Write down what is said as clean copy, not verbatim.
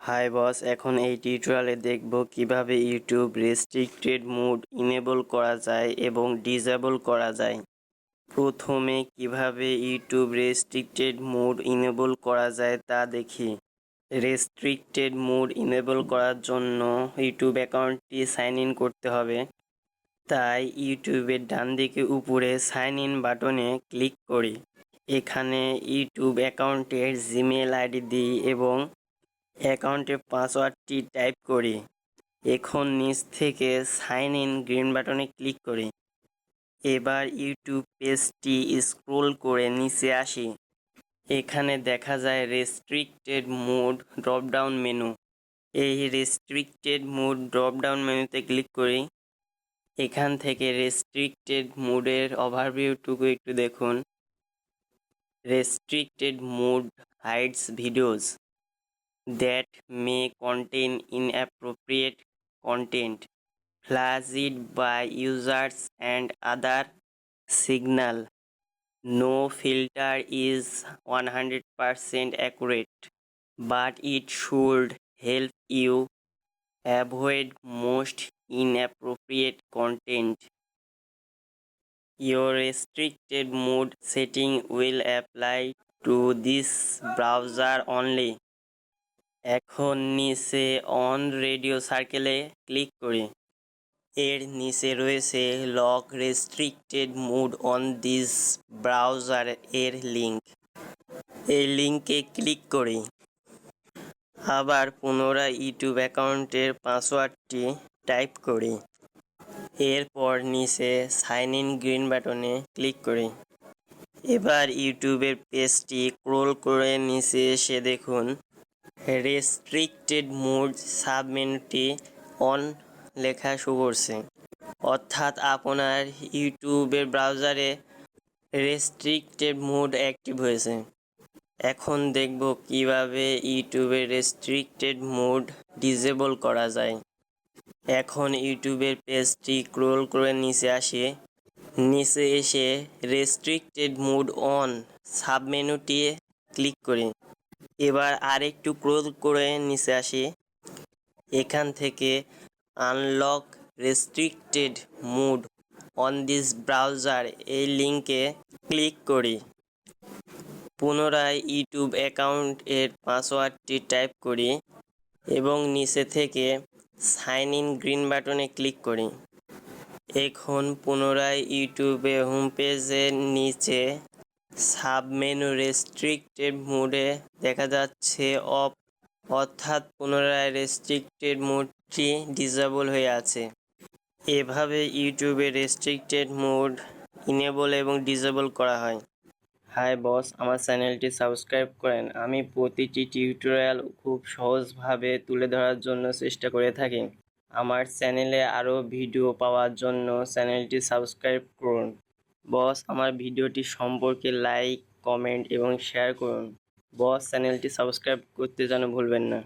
Hi boss, এখন এই টিউটোরিয়ালে দেখব কিভাবে ইউটিউব রেস্ট্রিক্টেড মোড ইনেবল করা যায় এবং ডিসেবল করা যায়। প্রথমে কিভাবে ইউটিউব রেস্ট্রিক্টেড মোড ইনেবল করা যায় তা দেখি। রেস্ট্রিক্টেড মোড ইনেবল করার জন্য ইউটিউব অ্যাকাউন্টটি সাইন ইন করতে হবে। তাই ইউটিউবের ডান দিকে উপরে সাইন ইন বাটনে ক্লিক করি। এখানে ইউটিউব অ্যাকাউন্টের জিমেল আইডি দিই এবং অ্যাকাউন্টের পাসওয়ার্ডটি টাইপ করি। এখন নিচ থেকে সাইন ইন গ্রিন বাটনে ক্লিক করি। এবার ইউটিউব পেজটি স্ক্রোল করে নিচে আসি। এখানে দেখা যায় রেস্ট্রিক্টেড মোড ড্রপডাউন মেনু। এই রেস্ট্রিক্টেড মোড ড্রপডাউন মেনুতে ক্লিক করি। এখান থেকে রেস্ট্রিক্টেড মোডের ওভারভিউটুকু একটু দেখুন। Restricted mode hides videos that may contain inappropriate content, flagged by users and other signal. No filter is 100% accurate, but it should help you avoid most inappropriate content. Your restricted mode setting will apply to this browser only. এখন নিচে on radio সার্কেলে click করি। এর নিচে রয়েছে lock restricted mode on this browser এর link. এই লিঙ্কে click করি। আবার পুনরায় ইউটিউব অ্যাকাউন্টের পাসওয়ার্ডটি টাইপ করি। এরপর নিচে সাইন ইন গ্রিন বাটনে ক্লিক করি। এবার ইউটিউবের পেজটি স্ক্রোল করে নিচে এসে দেখুন রেস্ট্রিক্টেড মোড সাবমেনুটি অন লেখা শো করছে, অর্থাৎ আপনার ইউটিউবের ব্রাউজারে রেস্ট্রিক্টেড মোড অ্যাক্টিভ হয়েছে। এখন দেখব কিভাবে ইউটিউবের রেস্ট্রিক্টেড মোড ডিসেবল করা যায়। এখন ইউটিউবের পেজটি স্ক্রোল করে নিচে আসে। নিচে এসে রেস্ট্রিক্টেড মোড অন সাবমেনুটি ক্লিক করি। এবার আরেকটু স্ক্রোল করে নিচে আসি। এখান থেকে unlock restricted mode on this browser এই লিঙ্কে ক্লিক করি। পুনরায় ইউটিউব অ্যাকাউন্ট এর পাসওয়ার্ডটি টাইপ করি এবং নিচে থেকে সাইন ইন গ্রিন বাটনে ক্লিক করি। এখন পুনরায় ইউটিউবে হোম পেজের নিচে সাবমেনু রেস্ট্রিক্টেড মোডে দেখা যাচ্ছে অফ, অর্থাৎ পুনরায় রেস্ট্রিক্টেড মোডটি ডিসেবল হয়ে আছে। এভাবে ইউটিউবে রেস্ট্রিক্টেড মোড ইনেবল এবং ডিসেবল করা হয়। হাই বস, আমার চ্যানেলটি সাবস্ক্রাইব করেন। আমি প্রতিটি টিউটোরিয়াল খুব সহজভাবে তুলে ধরার জন্য চেষ্টা করে থাকি। আমার চ্যানেলে আরও ভিডিও পাওয়ার জন্য চ্যানেলটি সাবস্ক্রাইব করুন। বস, আমার ভিডিওটি সম্পর্কে লাইক, কমেন্ট এবং শেয়ার করুন। বস, চ্যানেলটি সাবস্ক্রাইব করতে যেন ভুলবেন না।